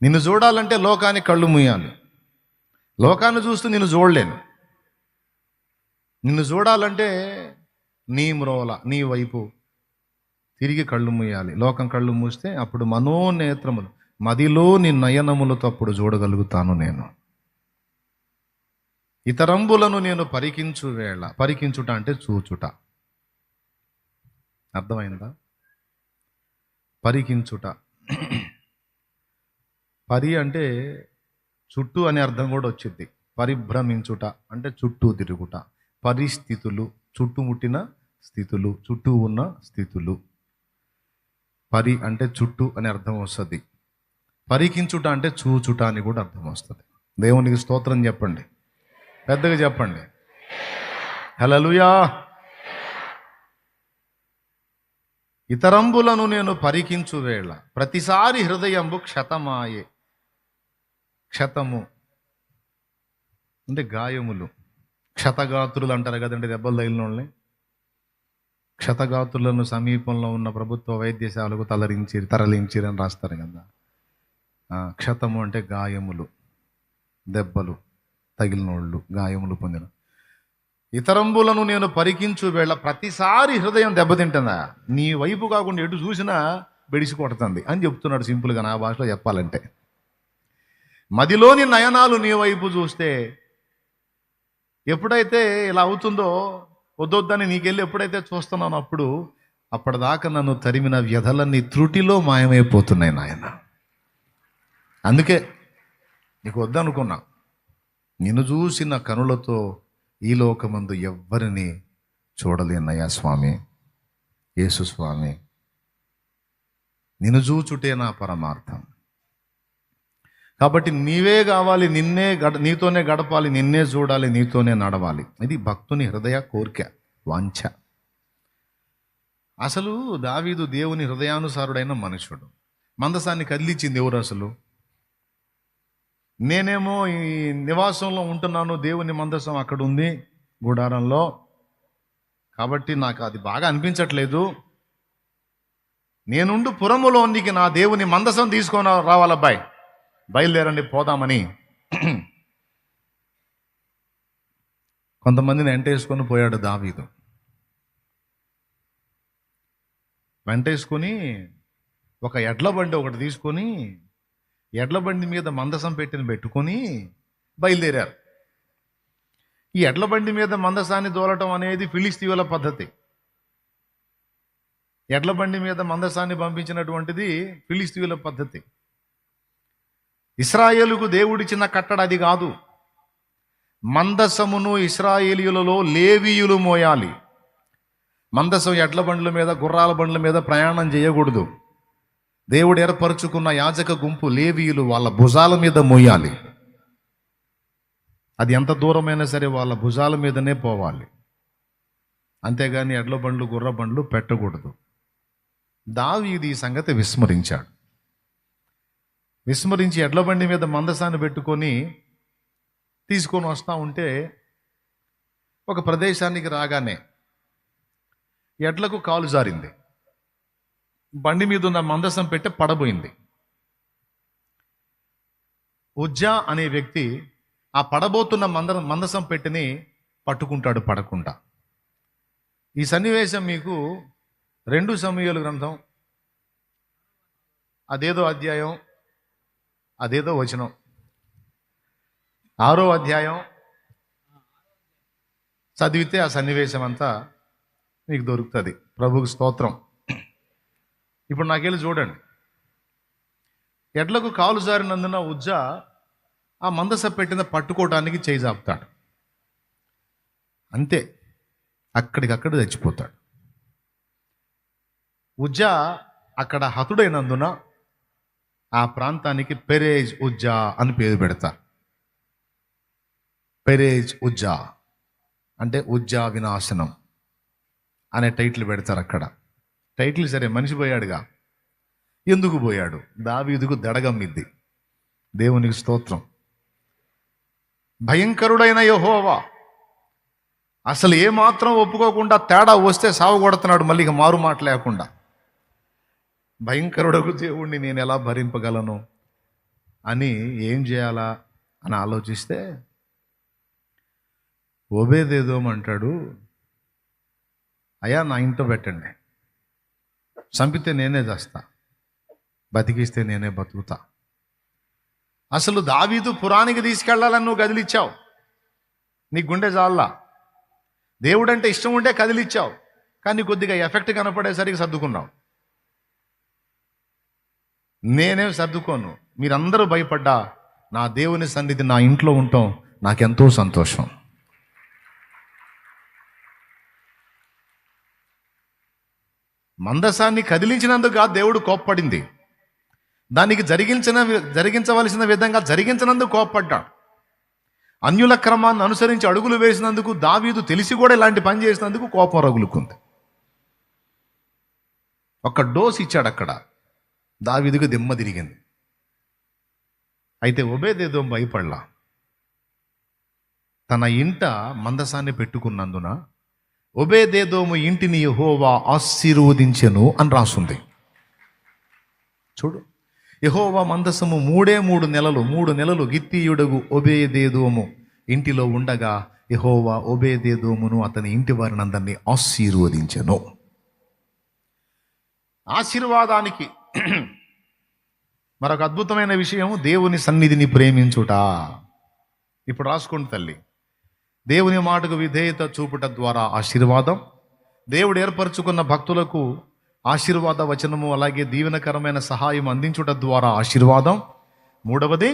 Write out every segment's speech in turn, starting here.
నిన్ను చూడాలంటే లోకానికి కళ్ళు మూయాలి. లోకాన్ని చూస్తూ నిన్ను చూడలేను. నిన్ను చూడాలంటే నీ మ్రోల నీ వైపు తిరిగి కళ్ళు మూయాలి. లోకం కళ్ళు మూస్తే అప్పుడు మనోనేత్రములు మదిలో నీ నయనములతో అప్పుడు చూడగలుగుతాను నేను. ఇతరంబులను నేను పరికించు వేళ, పరికించుట అంటే చూచుట. అర్థమైందా? పరికించుట. పరి అంటే చుట్టూ అనే అర్థం కూడా వచ్చింది. పరిభ్రమించుట అంటే చుట్టూ తిరుగుట. పరిస్థితులు, చుట్టుముట్టిన స్థితులు, చుట్టూ ఉన్న స్థితులు. పరి అంటే చుట్టూ అని అర్థం వస్తుంది. పరికించుట అంటే చూచుట అని కూడా అర్థం వస్తుంది. దేవునికి స్తోత్రం చెప్పండి, పెద్దగా చెప్పండి. హల్లెలూయా. ఇతరంబులను నేను పరికించు వేళ ప్రతిసారి హృదయంబు క్షతమాయే. క్షతము అంటే గాయములు. క్షతగాత్రులు అంటారు కదండి, దెబ్బలు తగిలిన వాళ్ళని. క్షతగాత్రులను సమీపంలో ఉన్న ప్రభుత్వ వైద్యశాలకు తరలించిరని రాస్తారు కదా. క్షతము అంటే గాయములు, దెబ్బలు తగిలినోళ్ళు, గాయములు పొందిన. ఇతరంబులను నేను పరికించు వేళ ప్రతిసారి హృదయం దెబ్బతింటుందా, నీ వైపు కాకుండా ఎటు చూసినా బెడిసి కొడుతుంది అని చెప్తున్నాడు సింపుల్గా, నా భాషలో చెప్పాలంటే. మదిలోని నయనాలు నీ వైపు చూస్తే ఎప్పుడైతే ఇలా అవుతుందో, వద్దొద్దని నీకెళ్ళి ఎప్పుడైతే చూస్తున్నాను అప్పటిదాకా నన్ను తరిమిన వ్యధలన్నీ త్రుటిలో మాయమైపోతున్నాయి నాయన. అందుకే నీకు వద్దనుకున్నా. నిన్ను చూసిన కనులతో ఈ లోకమందు ఎవ్వరిని చూడలేనయ్యా స్వామి, యేసు స్వామి. నిన్ను చూచుటే నా పరమార్థం. కాబట్టి నీవే కావాలి, నీతోనే గడపాలి, నిన్నే చూడాలి, నీతోనే నడవాలి. ఇది భక్తుని హృదయ కోరిక, వాంఛ. అసలు దావీదు దేవుని హృదయానుసారుడైన మనుషుడు. మందసాన్ని కదిలించింది ఎవరు అసలు? నేనేమో ఈ నివాసంలో ఉంటున్నాను, దేవుని మందసం అక్కడ ఉంది గుడారంలో, కాబట్టి నాకు అది బాగా అనిపించట్లేదు. నేనుండు పురములోనికి నా దేవుని మందసం తీసుకొని రావాలబ్బాయి, బయలుదేరండి పోదామని కొంతమందిని వెంటేసుకొని పోయాడు దావీదు. వెంటేసుకొని ఒక ఎడ్ల బండి ఒకటి తీసుకొని ఎడ్ల బండి మీద మందసం పెట్టుకొని బయలుదేరారు. ఈ ఎడ్ల బండి మీద మందసాన్ని దోలటం అనేది ఫిలిస్తీయుల పద్ధతి. ఎడ్ల బండి మీద మందసాన్ని పంపించినటువంటిది ఫిలిస్తీయుల పద్ధతి. ఇశ్రాయేలుకు దేవుడిచ్చిన కట్టడ అది కాదు. మందసమును ఇశ్రాయేలీయులలో లేవీయులు మోయాలి. మందసం ఎడ్ల బండ్ల మీద, గుర్రాల బండ్ల మీద ప్రయాణం చేయకూడదు. దేవుడు ఏర్పరచుకున్న యాజక గుంపు లేవీయులు వాళ్ళ భుజాల మీద మోయాలి. అది ఎంత దూరమైనా సరే వాళ్ళ భుజాల మీదనే పోవాలి, అంతేగాని ఎడ్ల బండ్లు, గుర్ర బండ్లు పెట్టకూడదు. దావీదు ఈ సంగతి విస్మరించాడు. విస్మరించి ఎడ్ల బండి మీద మందసాన్ని పెట్టుకొని తీసుకొని వస్తూ ఉంటే ఒక ప్రదేశానికి రాగానే ఎడ్లకు కాలు జారింది. బండి మీద ఉన్న మందసం పెట్టి పడబోయింది. ఉజ్జా అనే వ్యక్తి ఆ పడబోతున్న మందసం పెట్టిని పట్టుకుంటాడు పడకుండా. ఈ సన్నివేశం మీకు 2 సమూయేలు గ్రంథం అదేదో అధ్యాయం, అదేదో వచనం, 6వ అధ్యాయం చదివితే ఆ సన్నివేశం అంతా మీకు దొరుకుతుంది. ప్రభువుకి స్తోత్రం. ఇప్పుడు నాకెళ్ళి చూడండి. ఎడ్లకు కాలు జారినందున ఉజ్జా ఆ మందస పెట్టిన పట్టుకోవడానికి చేయి జాపుతాడు. అంతే, అక్కడికక్కడ చచ్చిపోతాడు. ఉజ్జా అక్కడ హతుడైనందున ఆ ప్రాంతానికి పెరేజ్ ఉజ్జా అని పేరు పెడతారు. పెరేజ్ ఉజ్జా అంటే ఉజ్జా వినాశనం అనే టైటిల్ పెడతారు అక్కడ. టైటిల్ సరే, మనిషి పోయాడుగా. ఎందుకు పోయాడు? దావీదుకు దడగమ్మిద్ది. దేవునికి స్తోత్రం. భయంకరుడైన యెహోవా అసలు ఏమాత్రం ఒప్పుకోకుండా తేడా వస్తే సావగొడుతున్నాడు, మళ్ళీ ఇక మారు మాట లేకుండా. భయంకరుడకు దేవుణ్ణి నేను ఎలా భరింపగలను? అని ఏం చేయాలా అని ఆలోచిస్తే ఓబేదేదోం అంటాడు, అయ్యా నా ఇంట్లో పెట్టండి, చంపితే నేనే చేస్తా, బతికిస్తే నేనే బతుకుతా. అసలు దావీదు పురానికి తీసుకెళ్లాలని నువ్వు కదిలిచ్చావు, నీ గుండె జాల్లా. దేవుడంటే ఇష్టం ఉంటే కదిలిచ్చావు, కానీ కొద్దిగా ఎఫెక్ట్ కనపడేసరికి సర్దుకున్నావు. నేనేం సర్దుకోను. మీరందరూ భయపడ్డా నా దేవుని సన్నిధి నా ఇంట్లో ఉంటాం నాకెంతో సంతోషం. మందసాన్ని కదిలించినందుకు కాదు దేవుడు కోప్పడింది, దానికి జరిగించవలసిన విధంగా జరిగించినందుకు కోప్పడ్డాడు. అన్యుల క్రమాన్ని అనుసరించి అడుగులు వేసినందుకు, దావీదు తెలిసి కూడా ఇలాంటి పని చేసినందుకు కోపం రగులుకుంది. ఒక డోస్ ఇచ్చాడు అక్కడ, దావీదుకు దిమ్మ తిరిగింది. అయితే ఓబేదేదోం భయపడలా. తన ఇంట మందసాన్ని పెట్టుకున్నందున ఓబేదేదోము ఇంటిని యెహోవా ఆశీర్వదించెను అని రాస్తుంది. చూడు, యెహోవా మందసము 3 నెలలు గిత్తీయుడగు ఓబేదేదోము ఇంటిలో ఉండగా యెహోవా ఓబేదేదోమును అతని ఇంటి వారిని అందరినీ ఆశీర్వదించెను. ఆశీర్వాదానికి మరొక అద్భుతమైన విషయం, దేవుని సన్నిధిని ప్రేమించుట. ఇప్పుడు రాసుకోండి తల్లి. దేవుని మాటకు విధేయత చూపుట ద్వారా ఆశీర్వాదం, దేవుడు ఏర్పరచుకున్న భక్తులకు ఆశీర్వాద వచనము అలాగే దీవెనకరమైన సహాయం అందించుట ద్వారా ఆశీర్వాదం. 3వది,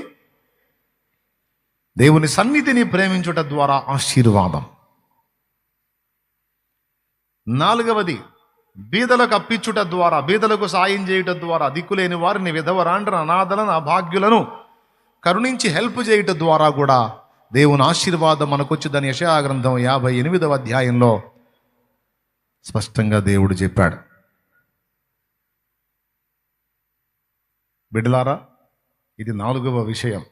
దేవుని సన్నిధిని ప్రేమించుట ద్వారా ఆశీర్వాదం. 4వది, బీదలకు అప్పించుట ద్వారా, బీదలకు సాయం చేయుట ద్వారా, దిక్కులేని వారిని, విధవరాండ్రను, అనాథలను, అభాగ్యులను కరుణించి హెల్ప్ చేయుట ద్వారా కూడా దేవుని ఆశీర్వాదం మనకొచ్చిందని యెషయా గ్రంథం 58వ అధ్యాయంలో స్పష్టంగా దేవుడు చెప్పాడు. బిడ్డలారా, ఇది 4వ విషయం.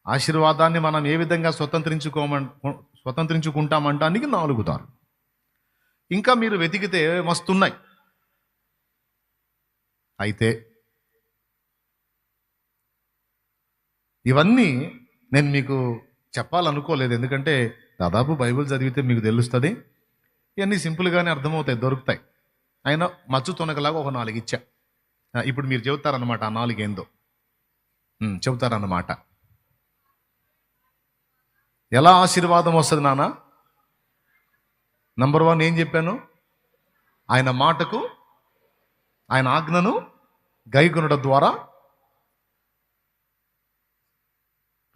ఆశీర్వాదాన్ని మనం ఏ విధంగా స్వతంత్రించుకుంటామంటానికి 4 దారులు. ఇంకా మీరు వెతికితే మస్తున్నాయి. అయితే ఇవన్నీ నేను మీకు చెప్పాలనుకోలేదు, ఎందుకంటే దాదాపు బైబిల్ చదివితే మీకు తెలుస్తుంది. ఇవన్నీ సింపుల్గానే అర్థమవుతాయి, దొరుకుతాయి. అయినా మచ్చు తొనకలాగా ఒక 4 ఇచ్చా. ఇప్పుడు మీరు చెబుతారన్నమాట ఆ 4 ఏందో చెబుతారన్నమాట. ఎలా ఆశీర్వాదం వస్తుంది నాన్న? నంబర్ 1 ఏం చెప్పాను? ఆయన మాటకు, ఆయన ఆజ్ఞను గైకొనడం ద్వారా.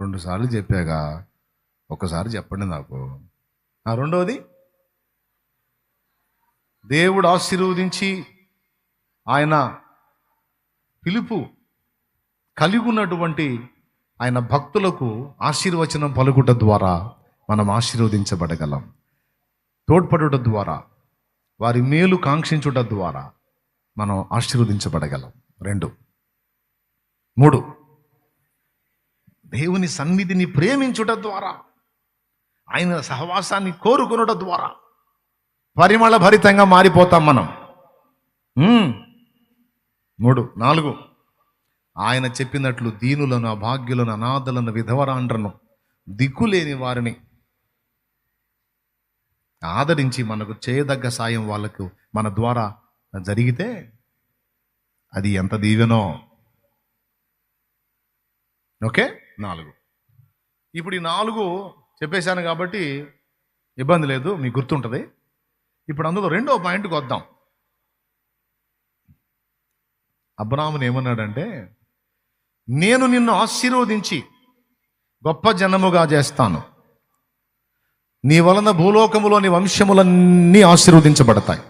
2 సార్లు చెప్పాగా, ఒకసారి చెప్పండి నాకు. 2వది, దేవుడు ఆశీర్వదించి ఆయన పిలుపు కలిగి ఉన్నటువంటి ఆయన భక్తులకు ఆశీర్వచనం పలుకుట ద్వారా మనం ఆశీర్వదించబడగలం. తోడ్పడుట ద్వారా, వారి మేలు కాంక్షించుట ద్వారా మనం ఆశీర్వదించబడగలం. 2, 3, దేవుని సన్నిధిని ప్రేమించుట ద్వారా, ఆయన సహవాసాన్ని కోరుకునుట ద్వారా పరిమళ భరితంగా మారిపోతాం మనం. 3, 4, ఆయన చెప్పినట్లు దీనులను, అభాగ్యులను, అనాథలను, విధవరాండ్రను, దిక్కులేని వారిని ఆదరించి మనకు చేయదగ్గ సాయం వాళ్ళకు మన ద్వారా జరిగితే అది ఎంత దీవెనో. ఓకే, 4. ఇప్పుడు ఈ 4 చెప్పేశాను కాబట్టి ఇబ్బంది లేదు, మీకు గుర్తుంటుంది. ఇప్పుడు అందులో 2వ పాయింట్కి వద్దాం. అబ్రాహామును ఏమన్నాడంటే, నేను నిన్ను ఆశీర్వదించి గొప్ప జనముగా చేస్తాను, నీ వలన భూలోకములోని వంశములన్నీ ఆశీర్వదించబడతాయి.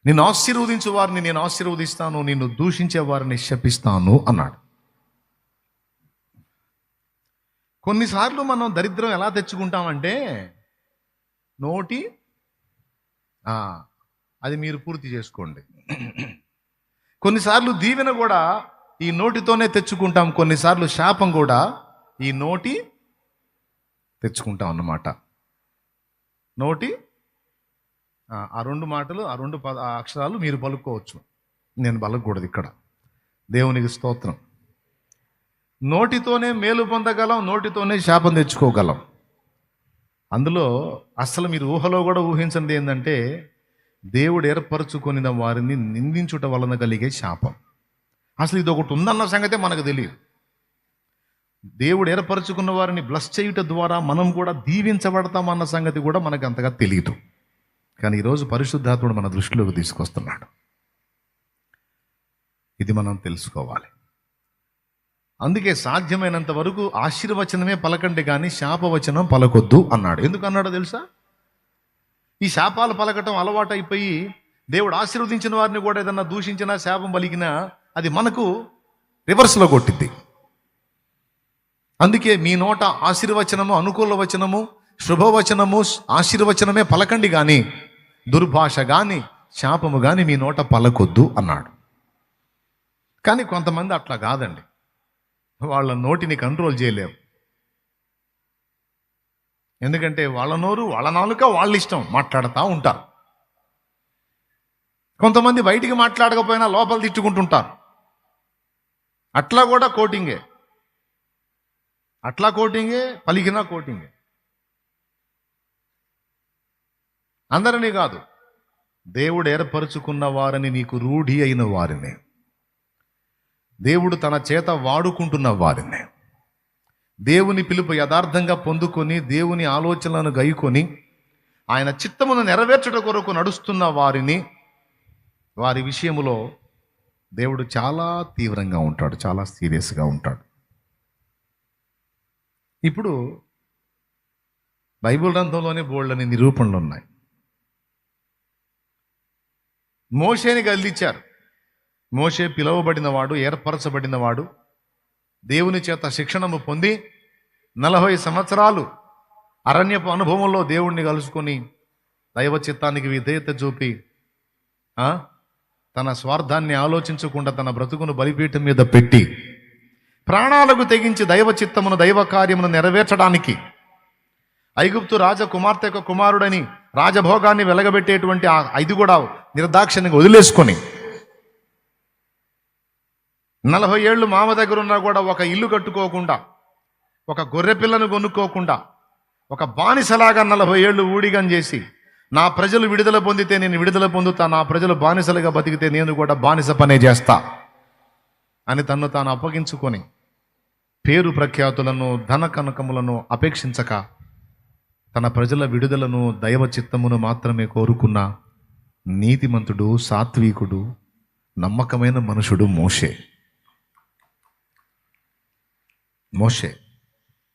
నిన్ను ఆశీర్వదించు వారిని నేను ఆశీర్వదిస్తాను, నిన్ను దూషించే వారిని శపిస్తాను అన్నాడు. కొన్నిసార్లు మనం దరిద్రం ఎలా తెచ్చుకుంటామంటే నోటి అది మీరు పూర్తి చేసుకోండి. కొన్నిసార్లు దీవెన కూడా ఈ నోటితోనే తెచ్చుకుంటాం, కొన్నిసార్లు శాపం కూడా ఈ నోటి తెచ్చుకుంటాం అన్నమాట. నోటి ఆ 2 మాటలు, ఆ 2 అక్షరాలు మీరు పలుకోవచ్చు, నేను పలకూడదు ఇక్కడ. దేవునికి స్తోత్రం. నోటితోనే మేలు పొందగలం, నోటితోనే శాపం తెచ్చుకోగలం. అందులో అసలు మీరు ఊహలో కూడా ఊహించండి ఏంటంటే, దేవుడు ఏర్పరచుకొనిన వారిని నిందించుట వలన కలిగే శాపం. అసలు ఇది ఒకటి ఉందన్న సంగతే మనకు తెలియదు. దేవుడు ఏర్పరచుకున్న వారిని బ్లెస్ చేయుట ద్వారా మనం కూడా దీవించబడతామన్న సంగతి కూడా మనకు అంతగా తెలియదు. కానీ ఈరోజు పరిశుద్ధాత్ముడు మన దృష్టిలోకి తీసుకొస్తున్నాడు. ఇది మనం తెలుసుకోవాలి. అందుకే సాధ్యమైనంత వరకు ఆశీర్వచనమే పలకండి కానీ శాపవచనం పలకొద్దు అన్నాడు. ఎందుకు అన్నాడో తెలుసా? ఈ శాపాలు పలకటం అలవాటు అయిపోయి దేవుడు ఆశీర్వదించిన వారిని కూడా ఏదన్నా దూషించినా శాపం పలికినా అది మనకు రివర్స్లో కొట్టిద్ది. అందుకే మీ నోట ఆశీర్వచనము, అనుకూల వచనము, శుభవచనము, ఆశీర్వచనమే పలకండి కానీ దుర్భాష కానీ శాపము కానీ మీ నోట పలకొద్దు అన్నాడు. కానీ కొంతమంది అట్లా కాదండి. వాళ్ళ నోటిని కంట్రోల్ చేయలేవు. ఎందుకంటే వాళ్ళ నోరు, వాళ్ళ నాలుక వాళ్ళ ఇష్టం మాట్లాడుతూ ఉంటారు. కొంతమంది బయటికి మాట్లాడకపోయినా లోపల తిట్టుకుంటుంటారు. అట్లా కూడా కోటింగే, పలికినా కోటింగే. అందరినీ కాదు, దేవుడు ఏర్పరచుకున్న వారిని, నీకు రూఢి అయిన వారిని, దేవుడు తన చేత వాడుకుంటున్న వారిని, దేవుని పిలుపు యథార్థంగా పొందుకొని దేవుని ఆలోచనలను గైకొని ఆయన చిత్తమును నెరవేర్చుట కొరకు నడుస్తున్న వారిని, వారి విషయములో దేవుడు చాలా తీవ్రంగా ఉంటాడు, చాలా సీరియస్గా ఉంటాడు. ఇప్పుడు బైబిల్ గ్రంథంలోనే బోల్డని నిరూపణలు ఉన్నాయి. మోషేని గద్దించారు. మోషే పిలువబడినవాడు, ఏర్పరచబడినవాడు, దేవుని చేత శిక్షణము పొంది 40 సంవత్సరాలు అరణ్యపు అనుభవంలో దేవుణ్ణి కలుసుకొని దైవ చిత్తానికి విధేయత చూపి తన స్వార్థాన్ని ఆలోచించకుండా తన బ్రతుకును బలిపీఠం మీద పెట్టి ప్రాణాలకు తెగించి దైవ చిత్తమును, దైవ కార్యమును నెరవేర్చడానికి ఐగుప్తు రాజకుమార్తె యొక్క కుమారుడని రాజభోగాన్ని వెలగబెట్టేటువంటి ఇది కూడా నిర్దాక్షిణ్యంగా వదిలేసుకొని 40 ఏళ్ళు మామ దగ్గర ఉన్నా కూడా ఒక ఇల్లు కట్టుకోకుండా, ఒక గొర్రె పిల్లను కొనుక్కోకుండా, ఒక బానిసలాగా 40 ఏళ్ళు ఊడిగం చేసి, నా ప్రజలు విడుదల పొందితే నేను విడుదల పొందుతా, నా ప్రజలు బానిసలుగా బతికితే నేను కూడా బానిస పనే చేస్తా అని తన్ను తాను అప్పగించుకొని పేరు ప్రఖ్యాతులను, ధన కనకములను అపేక్షించక తన ప్రజల విడుదలను, దైవ చిత్తమును మాత్రమే కోరుకున్న నీతిమంతుడు, సాత్వికుడు, నమ్మకమైన మనుషుడు మోషే.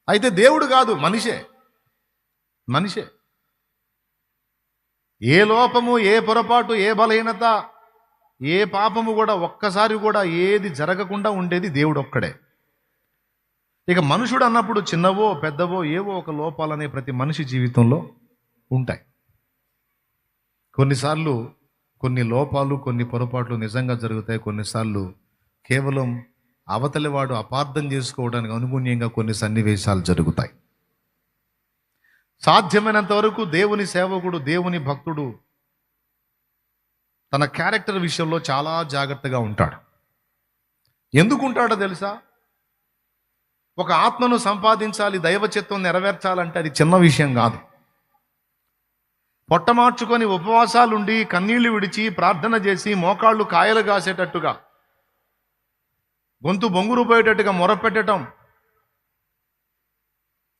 అయితే దేవుడు కాదు, మనిషే. ఏ లోపము, ఏ పొరపాటు, ఏ బలహీనత, ఏ పాపము కూడా ఒక్కసారి కూడా ఏది జరగకుండా ఉండేది దేవుడు ఒక్కడే. ఇక మనుషుడు అన్నప్పుడు చిన్నవో పెద్దవో ఏవో ఒక లోపాలనే ప్రతి మనిషి జీవితంలో ఉంటాయి. కొన్నిసార్లు కొన్ని లోపాలు, కొన్ని పొరపాట్లు నిజంగా జరుగుతాయి. కొన్నిసార్లు కేవలం అవతలివాడు అపార్థం చేసుకోవడానికి అనుగుణ్యంగా కొన్ని సన్నివేశాలు జరుగుతాయి. సాధ్యమైనంత వరకు దేవుని సేవకుడు, దేవుని భక్తుడు తన క్యారెక్టర్ విషయంలో చాలా జాగ్రత్తగా ఉంటాడు. ఎందుకు ఉంటాడో తెలుసా? ఒక ఆత్మను సంపాదించాలి, దైవ చిత్తం నెరవేర్చాలంటే అది చిన్న విషయం కాదు. పొట్టమార్చుకొని ఉపవాసాలుండి కన్నీళ్లు విడిచి ప్రార్థన చేసి మోకాళ్ళు కాయలు కాసేటట్టుగా, గొంతు బొంగురు పోయేటట్టుగా మొరపెట్టడం,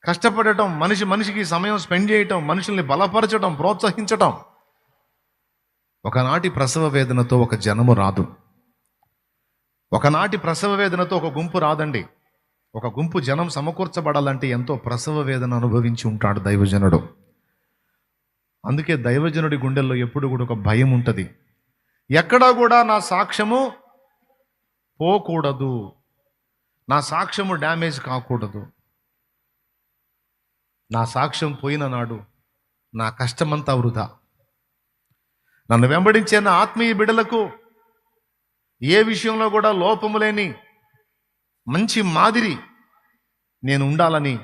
కష్టపడటం, మనిషికి సమయం స్పెండ్ చేయటం, మనుషుల్ని బలపరచడం, ప్రోత్సహించటం. ఒకనాటి ప్రసవ వేదనతో ఒక జనము రాదు. ఒకనాటి ప్రసవ వేదనతో ఒక గుంపు రాదండి. ఒక గుంపు జనం సమకూర్చబడాలంటే ఎంతో ప్రసవ వేదన అనుభవించి ఉంటాడు దైవజనుడు. అందుకే దైవజనుడి గుండెల్లో ఎప్పుడు కూడా ఒక భయం ఉంటుంది. ఎక్కడా కూడా నా సాక్ష్యము పోకూడదు, నా సాక్ష్యము డ్యామేజ్ కాకూడదు. నా సాక్ష్యం పోయిన నాడు నా కష్టమంతా వృధా. నన్ను వెంబడించే నా ఆత్మీయ బిడ్డలకు ఏ విషయంలో కూడా లోపము లేని మంచి మాదిరి నేను ఉండాలని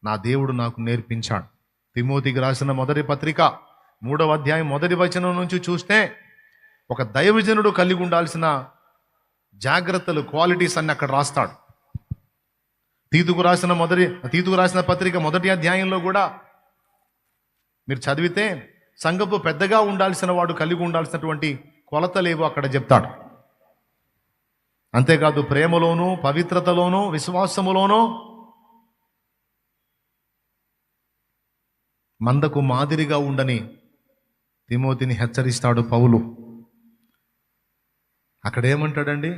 నా దేవుడు నాకు నేర్పించాడు. తిమోతికి రాసిన మొదటి పత్రిక 3వ అధ్యాయం 1వ వచనం నుంచి చూస్తే ఒక దైవజనుడు కలిగి ఉండాల్సిన జాగ్రత్తలు, క్వాలిటీస్ అన్ని అక్కడ రాస్తాడు. తీతుకు రాసిన పత్రిక 1వ అధ్యాయంలో కూడా మీరు చదివితే సంఘపు పెద్దగా ఉండాల్సిన వాడు కలిగి ఉండాల్సినటువంటి కొలతలేవో అక్కడ చెప్తాడు. అంతేకాదు ప్రేమలోను, పవిత్రతలోను, విశ్వాసములోను మందకు మాదిరిగా ఉండని తిమోతిని హెచ్చరిస్తాడు పౌలు. అక్కడ ఏమంటాడండి,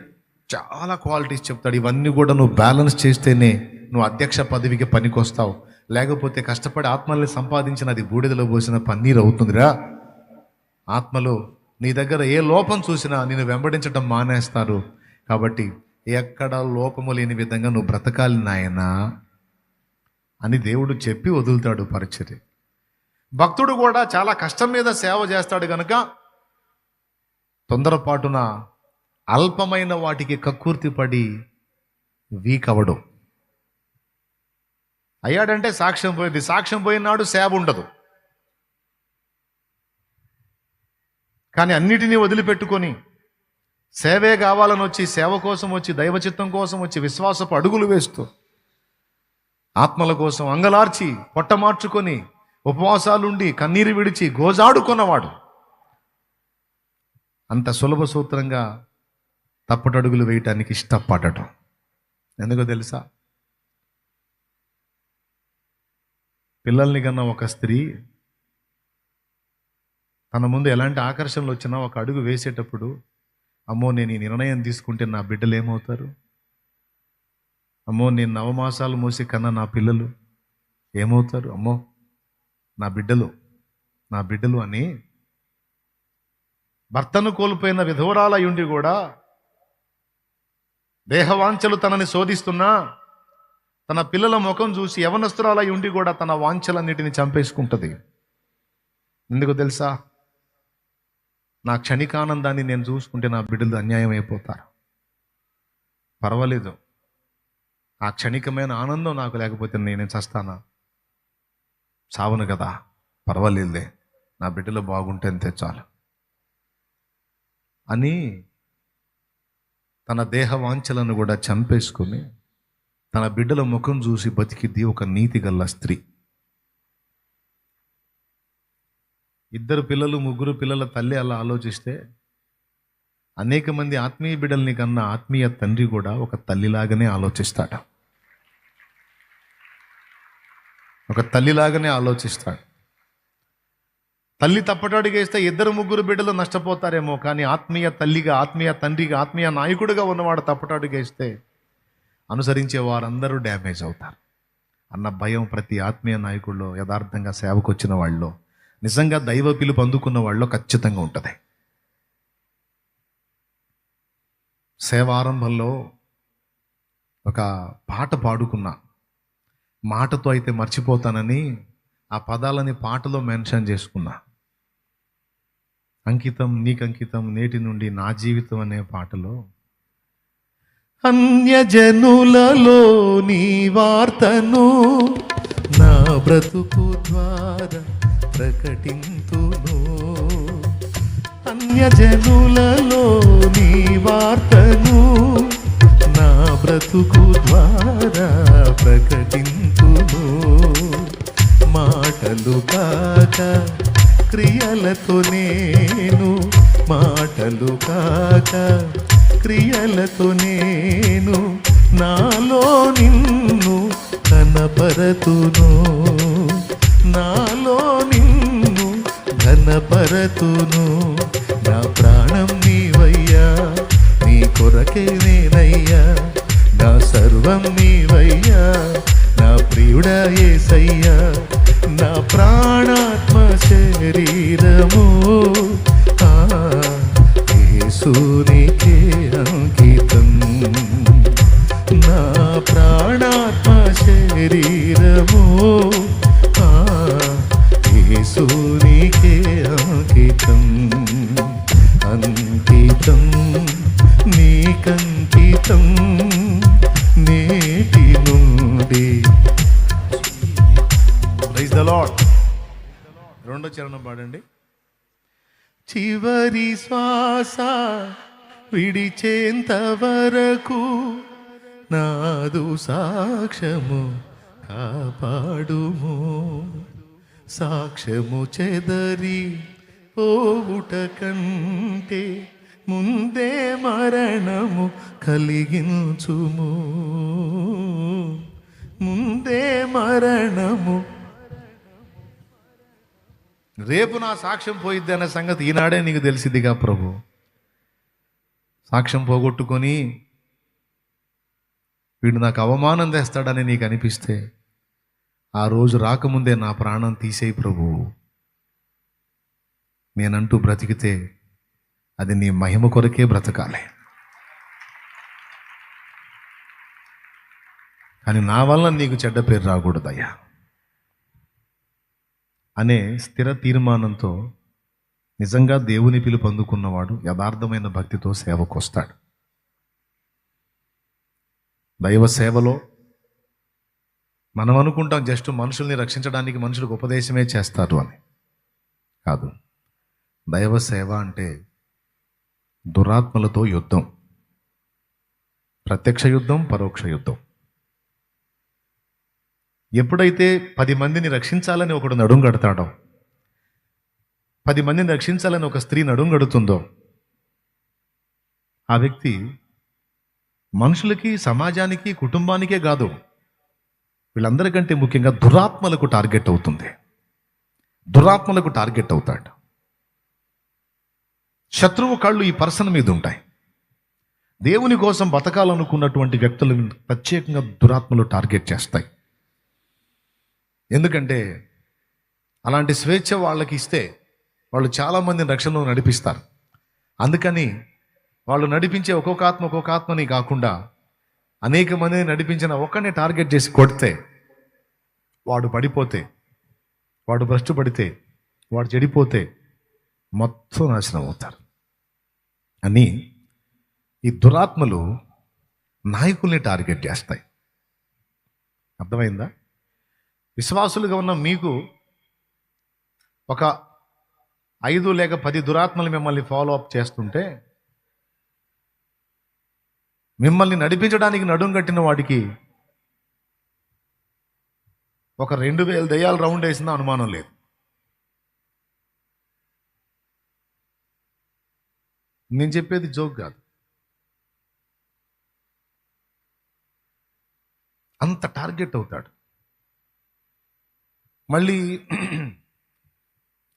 చాలా క్వాలిటీస్ చెప్తాడు. ఇవన్నీ కూడా నువ్వు బ్యాలెన్స్ చేస్తేనే నువ్వు అధ్యక్ష పదవికి పనికొస్తావు. లేకపోతే కష్టపడి ఆత్మల్ని సంపాదించిన అది బూడిదలో పోసిన పన్నీరు అవుతుందిరా. ఆత్మలో నీ దగ్గర ఏ లోపం చూసినా నిన్ను వెంబడించడం మానేస్తారు. కాబట్టి ఎక్కడ లోపము లేని విధంగా నువ్వు బ్రతకాలి నాయనా అని దేవుడు చెప్పి వదులుతాడు పరిచర్య. భక్తుడు కూడా చాలా కష్టం మీద సేవ చేస్తాడు గనుక తొందరపాటున అల్పమైన వాటికి కక్కుర్తి పడి వీక్ అవడు. అయ్యాడంటే సాక్ష్యం పోయింది. సాక్ష్యం పోయినాడు సేవ ఉండదు. కానీ అన్నిటినీ వదిలిపెట్టుకొని సేవే కావాలని వచ్చి, సేవ కోసం వచ్చి, దైవచిత్తం కోసం వచ్చి, విశ్వాసపు అడుగులు వేస్తూ ఆత్మల కోసం అంగలార్చి పొట్టమార్చుకొని ఉపవాసాలుండి కన్నీరు విడిచి గోజాడుకున్నవాడు అంత సులభ సూత్రంగా తప్పటడుగులు వేయటానికి ఇష్టపడటం. ఎందుకో తెలుసా? పిల్లల్ని కన్నా ఒక స్త్రీ తన ముందు ఎలాంటి ఆకర్షణలు వచ్చినా ఒక అడుగు వేసేటప్పుడు, అమ్మో నేను ఈ నిర్ణయం తీసుకుంటే నా బిడ్డలు ఏమవుతారు, అమ్మో నేను 9 మాసాలు మోసి కన్నా నా పిల్లలు ఏమవుతారు, అమ్మో నా బిడ్డలు అని భర్తను కోల్పోయిన విధవరాలయుండి కూడా దేహవాంఛలు తనని శోధిస్తున్నా తన పిల్లల ముఖం చూసి యవనస్తురాలై ఉండి కూడా తన వాంఛలన్నిటిని చంపేసుకుంటుంది. ఎందుకు తెలుసా? నా క్షణికానందాన్ని నేను చూసుకుంటే నా బిడ్డలు అన్యాయం అయిపోతారు. పర్వాలేదు, ఆ క్షణికమైన ఆనందం నాకు లేకపోతే నేనే చస్తానా? చావను కదా, పర్వాలేదులే, నా బిడ్డలు బాగుంటే అంతే చాలు అని తన దేహ వాంఛలను కూడా చంపేసుకుని తన బిడ్డల ముఖం చూసి బతికిద్ది ఒక నీతి గల్ల స్త్రీ. 2 పిల్లలు 3 పిల్లల తల్లి అలా ఆలోచిస్తే అనేక మంది ఆత్మీయ బిడ్డల్ని కన్నా ఆత్మీయ తండ్రి కూడా ఒక తల్లిలాగానే ఆలోచిస్తాడు. తల్లి తప్పటడుగేస్తే 2 3 బిడ్డలు నష్టపోతారేమో, కానీ ఆత్మీయ తల్లిగా, ఆత్మీయ తండ్రిగా, ఆత్మీయ నాయకుడిగా ఉన్నవాడు తప్పటడుగేస్తే అనుసరించే వారందరూ డ్యామేజ్ అవుతారు అన్న భయం ప్రతి ఆత్మీయ నాయకుల్లో, యథార్థంగా సేవకు వచ్చిన వాళ్ళలో, నిజంగా దైవ పిలుపు అందుకున్న వాళ్ళలో ఖచ్చితంగా ఉంటుంది. సేవారంభంలో ఒక పాట పాడుకున్నా, మాటతో అయితే మర్చిపోతానని ఆ పదాలని పాటలో మెన్షన్ చేసుకున్నా. అంకితం నీకంకితం నేటి నుండి నా జీవితం అనే పాటలో అన్యజనులలో నీ వార్తను నా బ్రతుకు ద్వారా ప్రకటింతును, అన్యజనులలో నీ వార్తను నా బ్రతుకు ద్వారా ప్రకటింతును, మాటలు కాక క్రియలతో నేను, మాటలు కాక క్రియలతో నేను నాలో నిన్ను కనపరతును, నాలో నిన్ను ఘనపరతును, నా ప్రాణం నీవయ్యా, నీ కొరకే నేనయ్యా, నా సర్వం నీవయ్యా, నా ప్రియుడా యేసయ్యా, నా ప్రాణాత్మ శరీరము యేసునికే అంకితం, నా ప్రాణాత్మ శరీరము యేసునికే అంకితం, అంకితం నీకంకితం నేటి నుండి. Praise the Lord. 2వ చరణం పాడండి. చివరి శ్వాస విడిచేంత వరకు నాదు సాక్ష్యము కాపాడుము. సాక్ష్యము చెదరి పోవుట కంటే ముందే మరణము కలిగించుము. ముందే మరణము. రేపు నా సాక్ష్యం పోయిద్ది అనే సంగతి ఈనాడే నీకు తెలిసిద్దిగా ప్రభు. సాక్ష్యం పోగొట్టుకొని వీడు నాకు అవమానం తెస్తాడని నీకు అనిపిస్తే ఆ రోజు రాకముందే నా ప్రాణం తీసేయి ప్రభు, నేనంటూ బ్రతికితే అది నీ మహిమ కొరకే బ్రతకాలి. కానీ నా వల్ల నీకు చెడ్డ పేరు రాకూడదయ్యా అనే స్థిర తీర్మానంతో నిజంగా దేవుని పిలుపు అందుకున్నవాడు యథార్థమైన భక్తితో సేవకు వస్తాడు. దైవ సేవలో మనం అనుకుంటాం జస్ట్ మనుషుల్ని రక్షించడానికి మనుషులకు ఉపదేశమే చేస్తారు అని. కాదు, దైవ సేవ అంటే దురాత్మలతో యుద్ధం. ప్రత్యక్ష యుద్ధం, పరోక్ష యుద్ధం. ఎప్పుడైతే 10 మందిని రక్షించాలని ఒకడు నడుం కడతాడో, 10 మందిని రక్షించాలని ఒక స్త్రీ నడుం కడుతుందో, ఆ వ్యక్తి మనుషులకి, సమాజానికి, కుటుంబానికే కాదు, వీళ్ళందరికంటే ముఖ్యంగా దురాత్మలకు టార్గెట్ అవుతుంది. దురాత్మలకు టార్గెట్ అవుతాడు. శత్రువు కళ్ళు ఈ పర్సన్ మీద ఉంటాయి. దేవుని కోసం బతకాలనుకున్నటువంటి వ్యక్తులు ప్రత్యేకంగా దురాత్మలు టార్గెట్ చేస్తాయి. ఎందుకంటే అలాంటి స్వేచ్ఛ వాళ్ళకి ఇస్తే వాళ్ళు చాలామందిని రక్షణలో నడిపిస్తారు. అందుకని వాళ్ళు నడిపించే ఒక్కొక్క ఆత్మని కాకుండా అనేక మందిని నడిపించిన ఒక్కనే టార్గెట్ చేసి కొడితే, వాడు పడిపోతే, వాడు భ్రష్టు పడితే, వాడు చెడిపోతే మొత్తం నాశనం అవుతారు అని ఈ దురాత్మలు నాయకుల్ని టార్గెట్ చేస్తాయి. అర్థమైందా? విశ్వాసులుగా ఉన్న మీకు ఒక 5 లేక 10 దురాత్మలు మిమ్మల్ని ఫాలో అప్ చేస్తుంటే, మిమ్మల్ని నడిపించడానికి నడుం కట్టిన వాడికి ఒక 2000 దయ్యాలు రౌండ్ వేసిన అనుమానం లేదు. నేను చెప్పేది జోక్ కాదు. అంత టార్గెట్ అవుతాడు. మళ్ళీ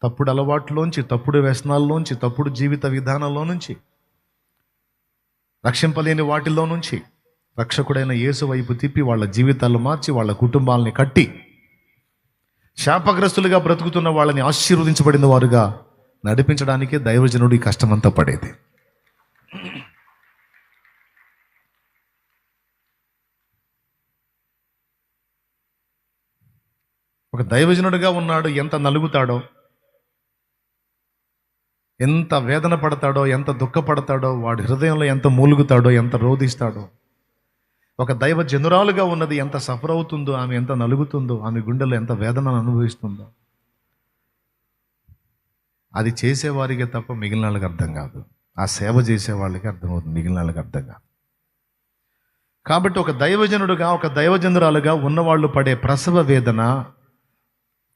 తప్పుడు అలవాట్లోంచి, తప్పుడు వ్యసనాల్లోంచి, తప్పుడు జీవిత విధానంలో నుంచి, రక్షింపలేని వాటిల్లో నుంచి రక్షకుడైన యేసు వైపు తిప్పి వాళ్ళ జీవితాలు మార్చి వాళ్ళ కుటుంబాలని కట్టి శాపగ్రస్తులుగా బ్రతుకుతున్న వాళ్ళని ఆశీర్వదించబడిన వారుగా నడిపించడానికే దైవజనుడు ఈ కష్టమంతా పడేది. ఒక దైవజనుడిగా ఉన్నాడు, ఎంత నలుగుతాడో, ఎంత వేదన పడతాడో, ఎంత దుఃఖపడతాడో, వాడి హృదయంలో ఎంత మూలుగుతాడో, ఎంత రోధిస్తాడో. ఒక దైవ జనురాలుగా ఉన్నది ఎంత సఫర్ అవుతుందో, ఆమె ఎంత నలుగుతుందో, ఆమె గుండెలో ఎంత వేదనను అనుభవిస్తుందో, అది చేసేవారికి తప్ప మిగిలిన వాళ్ళకి అర్థం కాదు. ఆ సేవ చేసే వాళ్ళకి అర్థమవుతుంది, మిగిలిన వాళ్ళకి అర్థం కాదు. కాబట్టి ఒక దైవజనుడుగా, ఒక దైవజనురాలుగా ఉన్నవాళ్ళు పడే ప్రసవ వేదన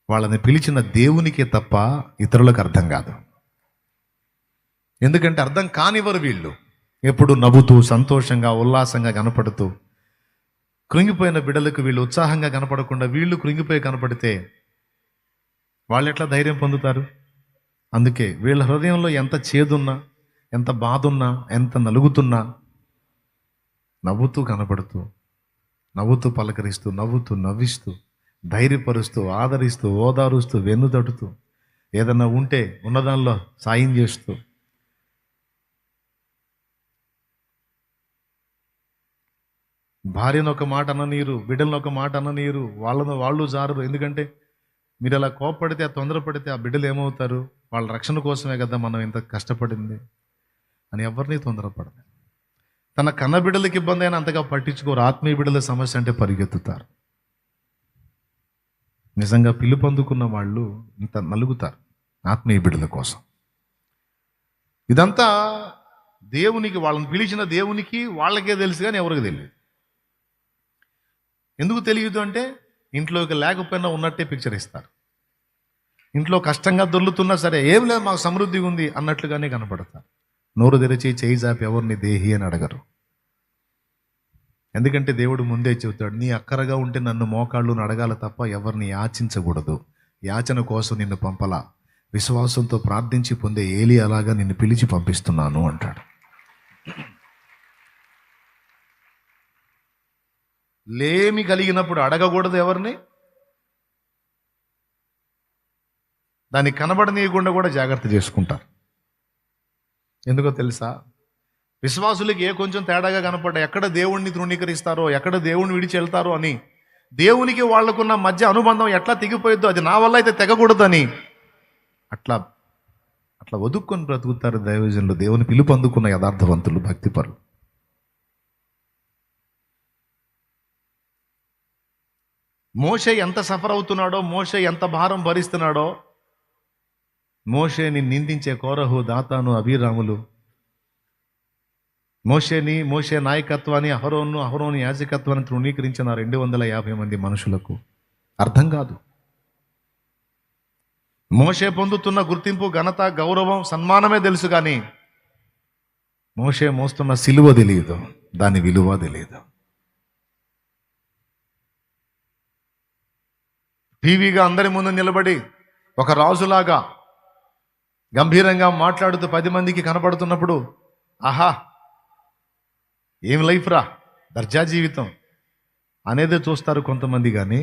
వాళ్ళని పిలిచిన దేవునికే తప్ప ఇతరులకు అర్థం కాదు. ఎందుకంటే అర్థం కానివ్వరు వీళ్ళు. ఎప్పుడు నవ్వుతూ, సంతోషంగా, ఉల్లాసంగా కనపడుతూ, కృంగిపోయిన బిడ్డలకు వీళ్ళు ఉత్సాహంగా కనపడకుండా వీళ్ళు కృంగిపోయి కనపడితే వాళ్ళు ఎట్లా ధైర్యం పొందుతారు? అందుకే వీళ్ళ హృదయంలో ఎంత చేదున్నా, ఎంత బాధున్నా, ఎంత నలుగుతున్నా నవ్వుతూ కనపడుతూ, నవ్వుతూ పలకరిస్తూ, నవ్వుతూ నవ్విస్తూ, ధైర్యపరుస్తూ, ఆదరిస్తూ, ఓదారుస్తూ, వెన్నుతడుతూ, ఏదన్నా ఉంటే ఉన్నదానిలో సాయం చేస్తూ, భార్యను ఒక మాట అననీరు, బిడ్డలను ఒక మాట అననీరు, వాళ్ళు జారరు. ఎందుకంటే మీరు అలా కోపడితే, తొందరపడితే ఆ బిడ్డలు ఏమవుతారు? వాళ్ళ రక్షణ కోసమే కదా మనం ఇంత కష్టపడింది అని ఎవరిని తొందరపడదు. తన కన్న బిడ్డలకి ఇబ్బంది అయినా అంతగా పట్టించుకోరు. ఆత్మీయ బిడ్డల సమస్య అంటే పరిగెత్తుతారు. నిజంగా పిలుపు అందుకున్న వాళ్ళు ఇంత నలుగుతారు ఆత్మీయ బిడ్డల కోసం. ఇదంతా దేవునికి, వాళ్ళని పిలిచిన దేవునికి వాళ్ళకే తెలుసు కానీ ఎవరికి తెలియదు. ఎందుకు తెలియదు అంటే ఇంట్లోకి లేకపోయినా ఉన్నట్టే పిక్చర్ ఇస్తారు. ఇంట్లో కష్టంగా దొర్లుతున్నా సరే ఏం లేదు మాకు సమృద్ధిగా ఉంది అన్నట్లుగానే కనపడతారు. నోరు తెరిచి చేయి చాపి ఎవరిని దేహి అని అడగరు. ఎందుకంటే దేవుడు ముందే చెబుతాడు, నీ అక్కరగా ఉంటే నన్ను మోకాళ్ళు అడగాల తప్ప ఎవరిని యాచించకూడదు. యాచన కోసం నిన్ను పంపలా, విశ్వాసంతో ప్రార్థించి పొందే ఏలి అలాగా నిన్ను పిలిచి పంపిస్తున్నాను అంటాడు. లేమి కలిగినప్పుడు అడగకూడదు ఎవరిని, దాన్ని కనబడనీయకుండా కూడా జాగ్రత్త చేసుకుంటారు. ఎందుకో తెలుసా, విశ్వాసులకి ఏ కొంచెం తేడాగా కనపడ్డా ఎక్కడ దేవుణ్ణి తృణీకరిస్తారో, ఎక్కడ దేవుణ్ణి విడిచి వెళ్తారో అని, దేవునికి వాళ్లకున్న మధ్య అనుబంధం ఎట్లా తెగిపోయిద్దో అది నా వల్ల అయితే తెగకూడదని అట్లా అట్లా వదుక్కొని బ్రతుకుతారు దైవజనులు, దేవుని పిలుపు అందుకున్న యథార్థవంతులు, భక్తిపరులు. మోషే ఎంత సఫర్ అవుతున్నాడో, మోషే ఎంత భారం భరిస్తున్నాడో, మోషేని నిందించే కోరహు, దాతాను, అభిరాములు, మోషే నాయకత్వాన్ని, అహరోను యాజకత్వాన్ని తృణీకరించిన 250 మంది మనుషులకు అర్థం కాదు. మోషే పొందుతున్న గుర్తింపు, ఘనత, గౌరవం, సన్మానమే తెలుసు కానీ మోషే మోస్తున్న సిలువ తెలియదు, దాని విలువ తెలియదు. టీవీగా అందరి ముందు నిలబడి ఒక రాజులాగా గంభీరంగా మాట్లాడుతూ 10 మందికి కనపడుతున్నప్పుడు ఆహా ఏం లైఫ్ రా, దర్జా జీవితం అనేదే చూస్తారు కొంతమంది, కానీ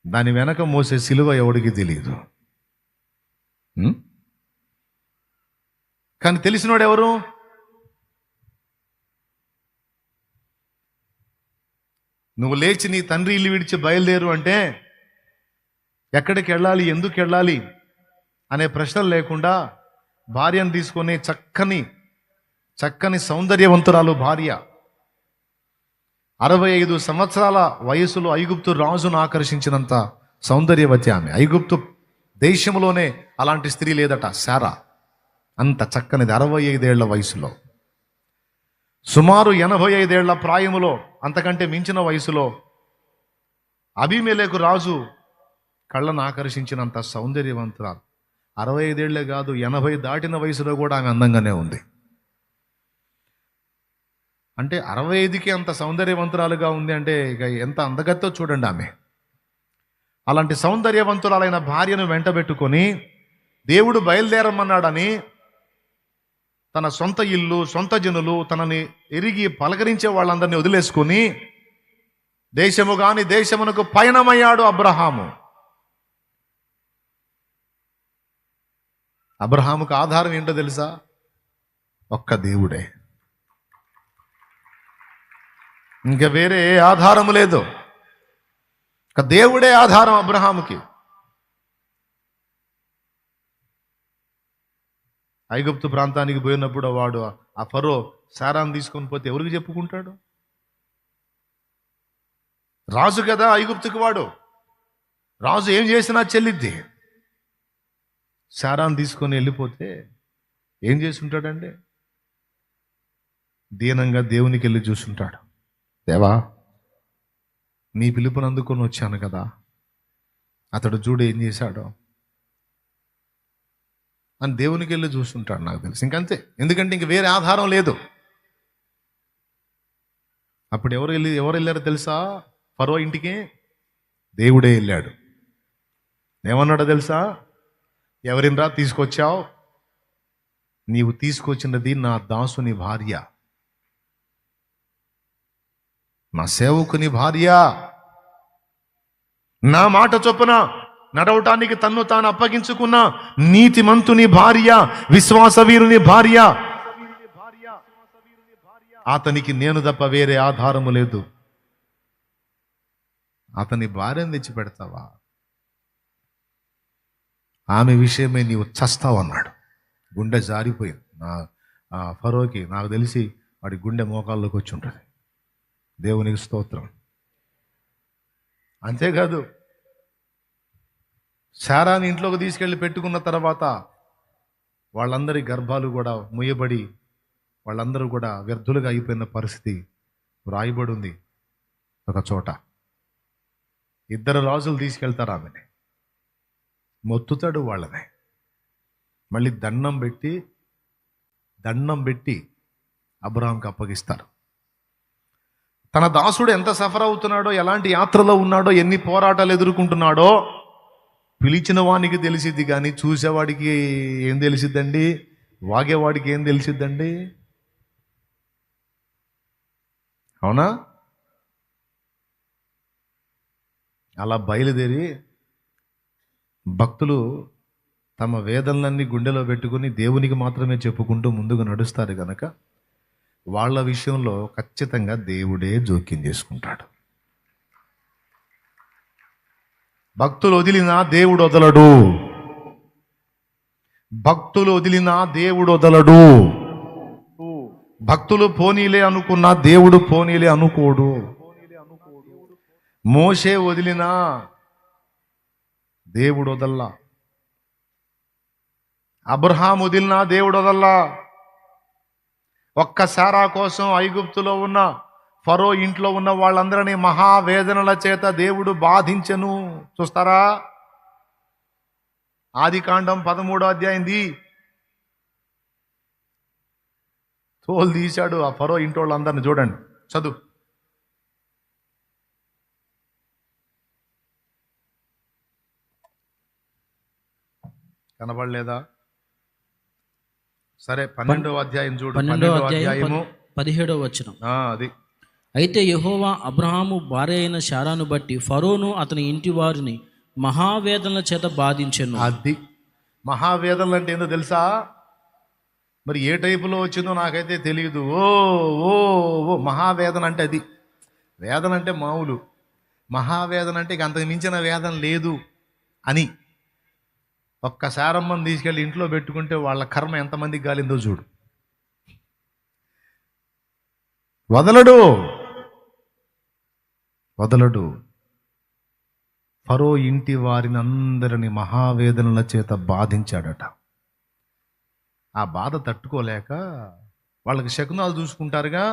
దాని వెనక మోసే సిలువ ఎవడికి తెలియదు. కానీ తెలిసినోడు ఎవరు? నువ్వు లేచి నీ తండ్రి ఇల్లు విడిచి బయలుదేరు అంటే ఎక్కడికి వెళ్ళాలి, ఎందుకు వెళ్ళాలి అనే ప్రశ్నలు లేకుండా భార్యను తీసుకొని చక్కని సౌందర్యవంతురాలు భార్య, 65 సంవత్సరాల వయసులో ఐగుప్తు రాజును ఆకర్షించినంత సౌందర్యవతి ఆమె. ఐగుప్తు దేశంలోనే అలాంటి స్త్రీ లేదట, శారా. అంత చక్కనిది. 65 ఏళ్ల వయసులో, సుమారు 85 ఏళ్ల ప్రాయములో, అంతకంటే మించిన వయసులో అబీమెలెకు రాజు కళ్ళను ఆకర్షించినంత సౌందర్యవంతురాలు. 65 ఏళ్లే కాదు, 80 దాటిన వయసులో కూడా ఆమె అందంగానే ఉంది. అంటే 65కి అంత సౌందర్యవంతురాలుగా ఉంది అంటే ఇక ఎంత అందగత్తో చూడండి ఆమె. అలాంటి సౌందర్యవంతురాలైన భార్యను వెంటబెట్టుకొని దేవుడు బయలుదేరమన్నాడని తన సొంత ఇల్లు, సొంత జనులు, తనని ఎరిగి పలకరించే వాళ్ళందరినీ వదిలేసుకొని దేశము గాని దేశమునకు పయనమయ్యాడు అబ్రహాము. అబ్రహాముకు ఆధారం ఏంటో తెలుసా? ఒక్క దేవుడే, ఇంకా వేరే ఏ ఆధారము లేదు. ఒక దేవుడే ఆధారం అబ్రహాముకి. ఐగుప్తు ప్రాంతానికి పోయినప్పుడు వాడు ఆ ఫరో శారాను తీసుకొని పోతే ఎవరికి చెప్పుకుంటాడు? రాజు కదా ఐగుప్తుకి వాడు. రాజు ఏం చేసినా చెల్లిద్ది. శారాను తీసుకొని వెళ్ళిపోతే ఏం చేస్తుంటాడండి? దీనంగా దేవునికి వెళ్ళి చూస్తుంటాడు. దేవా, నీ పిలుపుని అందుకొని వచ్చాను కదా, అతడు చూడు ఏం చేశాడో అని దేవునికి వెళ్ళి చూస్తుంటాడు నాకు తెలిసి. ఇంకంతే, ఎందుకంటే ఇంక వేరే ఆధారం లేదు. అప్పుడు ఎవరు వెళ్ళారో తెలుసా? ఫరో ఇంటికి దేవుడే వెళ్ళాడు. ఏమన్నాడో తెలుసా? ఎవరినరా తీసుకొచ్చావు? నీవు తీసుకొచ్చినది నా దాసుని భార్య, నా సేవకుని భార్య, నా మాట చొప్పున నడవటానికి తన్ను తాను అప్పగించుకున్న నీతిమంతుని భార్య, విశ్వాసవీరుని భార్య. అతనికి నేను తప్ప వేరే ఆధారము లేదు. అతని భార్యను తెచ్చి పెడతావా? ఆమె విషయమే నీవు చస్తావన్నాడు. గుండె జారిపోయింది ఫరోకి. నాకు తెలిసి వాడి గుండె మోకాల్లోకి వచ్చి ఉంటుంది. దేవునికి స్తోత్రం. అంతేకాదు, శారాని ఇంట్లోకి తీసుకెళ్ళి పెట్టుకున్న తర్వాత వాళ్ళందరి గర్భాలు కూడా ముయ్యబడి వాళ్ళందరూ కూడా వ్యర్థులుగా అయిపోయిన పరిస్థితి వ్రాయబడి ఉంది ఒక చోట. 2 రాజులు తీసుకెళ్తారు ఆమెని, మొత్తుతాడు వాళ్ళని, మళ్ళీ దండం పెట్టి అబ్రహాంకి అప్పగిస్తారు. తన దాసుడు ఎంత సఫర్ అవుతున్నాడో, ఎలాంటి యాత్రలో ఉన్నాడో, ఎన్ని పోరాటాలు ఎదుర్కొంటున్నాడో పిలిచిన వానికి తెలిసిద్ది, కానీ చూసేవాడికి ఏం తెలిసిద్దండి? వాగేవాడికి ఏం తెలిసిద్దండి? అవునా? అలా బయలుదేరి భక్తులు తమ వేదనలన్నీ గుండెలో పెట్టుకుని దేవునికి మాత్రమే చెప్పుకుంటూ ముందుకు నడుస్తారు కనుక వాళ్ళ విషయంలో ఖచ్చితంగా దేవుడే జోక్యం చేసుకుంటాడు. భక్తులు వదిలినా దేవుడు వదలడు. భక్తులు వదిలినా దేవుడు వదలడు. భక్తులు పోనీలే అనుకున్నా దేవుడు పోనీలే అనుకోడు. మోషే వదిలినా దేవుడు వదల్లా. అబ్రహాం వదిలినా దేవుడు వదల్లా. ఒక్క సారా కోసం ఐగుప్తులో ఉన్న ఫరో ఇంట్లో ఉన్న వాళ్ళందరినీ మహావేదనల చేత దేవుడు బాధించెను. చూస్తారా? ఆదికాండం 13వ అధ్యాయం తోలు తీశాడు ఆ ఫరో ఇంటి వాళ్ళందరినీ. చూడండి, చదువు. కనబడలేదా? సరే, 12వ అధ్యాయం చూడు. 12వ అధ్యాయము 17వ వచనం. అది. అయితే యెహోవా అబ్రహాము భార్య అయిన శారాను బట్టి ఫరోను అతని ఇంటి వారిని మహావేదనల చేత బాధించెను. అది మహావేదనలు అంటే ఏందో తెలుసా? మరి ఏ టైపులో వచ్చిందో నాకైతే తెలియదు. ఓ ఓ ఓ మహావేదన అంటే అది. వేదన అంటే మామూలు, మహావేదన అంటే ఇక అంతకు మించిన వేదన లేదు అని. ఒక్కసారమ్మని తీసుకెళ్ళి ఇంట్లో పెట్టుకుంటే వాళ్ళ కర్మ ఎంతమందికి గాలిందో చూడు. వదలడు. ఫరో ఇంటి వారిని అందరిని మహావేదనల చేత బాధించాడట. ఆ బాధ తట్టుకోలేక వాళ్ళకి శకునాలు చూసుకుంటారుగా,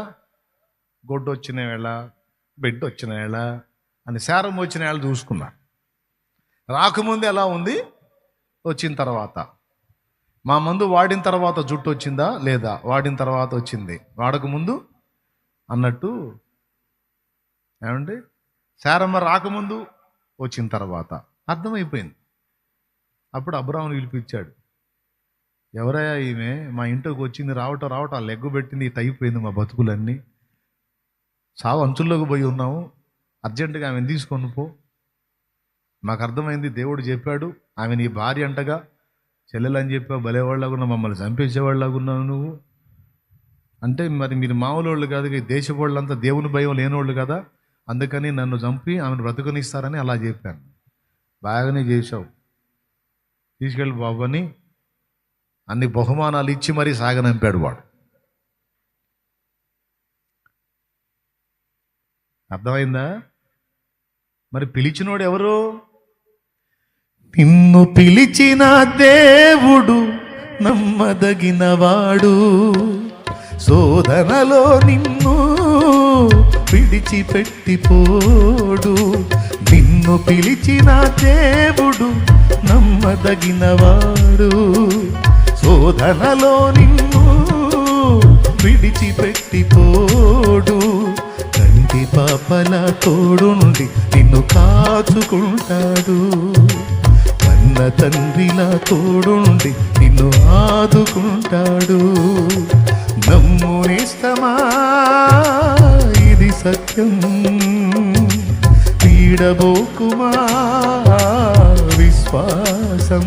గొడ్డు వచ్చిన వేళ, బిడ్డ వచ్చిన వేళ అని, శారం వచ్చిన వేళ చూసుకున్నారు. రాకముందు ఎలా ఉంది, వచ్చిన తర్వాత. మా మందు వాడిన తర్వాత జుట్టు వచ్చిందా లేదా, వాడిన తర్వాత వచ్చింది, వాడకముందు అన్నట్టు. ఏమండి, శారమ్మ రాకముందు, వచ్చిన తర్వాత అర్థమైపోయింది. అప్పుడు అబ్రహాముని పిలిపించాడు. ఎవరయ్యా ఈమె? మా ఇంట్లోకి వచ్చింది, రావటం లెగ్గు పెట్టింది, ఇట్ అయిపోయింది మా బతుకులన్నీ, సావు అంచుల్లోకి పోయి ఉన్నాము, అర్జెంటుగా ఆమెను తీసుకొని పో. మాకు అర్థమైంది, దేవుడు చెప్పాడు ఆమె నీ భార్య అంటగా, చెల్లెలని చెప్పావు, భలేవాళ్ళగున్నా, మమ్మల్ని చంపేసేవాళ్ళగున్నావు నువ్వు అంటే. మరి మీరు మామూలు వాళ్ళు కాదు, ఈ దేశవాళ్ళంతా దేవుని భయం లేనివాళ్ళు కదా, అందుకని నన్ను చంపి ఆమెను బ్రతుకనిస్తారని అలా చెప్పాను. బాగానే చేశావు, తీసుకెళ్ళి బాబు అని అన్ని బహుమానాలు ఇచ్చి మరీ సాగనంపాడు వాడు. అర్థమైందా? మరి పిలిచినోడు ఎవరు? నిన్ను పిలిచిన దేవుడు నమ్మదగినవాడు, శోధనలో నిన్ను విడిచిపెట్టిపోడు. నిన్ను పిలిచిన దేవుడు నమ్మదగినవాడు, శోధనలో నిన్ను విడిచిపెట్టిపోడు. కంటి పాపల తోడుండి నిన్ను కాచుకుంటాడు, కన్న తండ్రిలా తోడుండి నిన్ను ఆదుకుంటాడు. నమ్మునేస్తమా, ఇది సత్యం, పీడబోకుమా విశ్వాసం.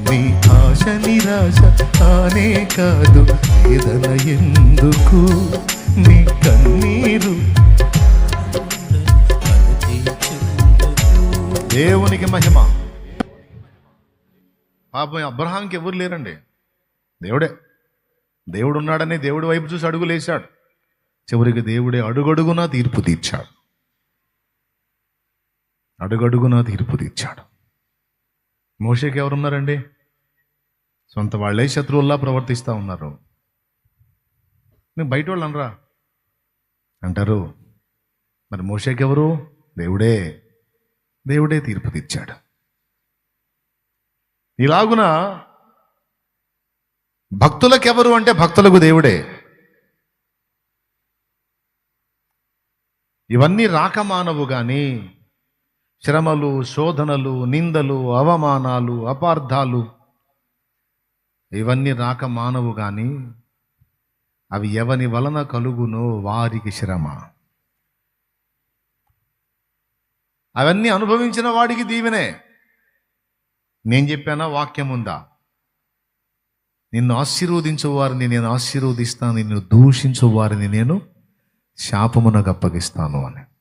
నీ ఆశ నిరాశ కానే కాదు, వేదన ఎందుకు, నీ కన్నీరు. దేవునికి మహిమ. పాపం అబ్రహాంకి ఎవరు లేరండి, దేవుడు ఉన్నాడని దేవుడి వైపు చూసి అడుగులేశాడు. చివరికి దేవుడే అడుగడుగునా తీర్పు తీర్చాడు. మోషేకి ఎవరున్నారండి? సొంత వాళ్ళే శత్రువుల్లా ప్రవర్తిస్తూ ఉన్నారు. నేను బయట వాళ్ళు అనరా అంటారు. మరి మోషేకి ఎవరు? దేవుడే తీర్పు తెచ్చాడు. ఇలాగున భక్తులకెవరు అంటే భక్తులకు దేవుడే. ఇవన్నీ రాకమానవు గాని, శ్రమలు, శోధనలు, నిందలు, అవమానాలు, అపార్థాలు ఇవన్నీ రాకమానవు గాని అవి ఎవని వలన కలుగునో వారికి శ్రమ. అవన్నీ అనుభవించిన వాడికి దీవెనే. నేను చెప్పానా? వాక్యం ఉందా? నిన్ను ఆశీర్వదించు వారిని నేను ఆశీర్వదిస్తాను, నిన్ను దూషించు వారిని నేను శాపమునకు అప్పగిస్తాను అని.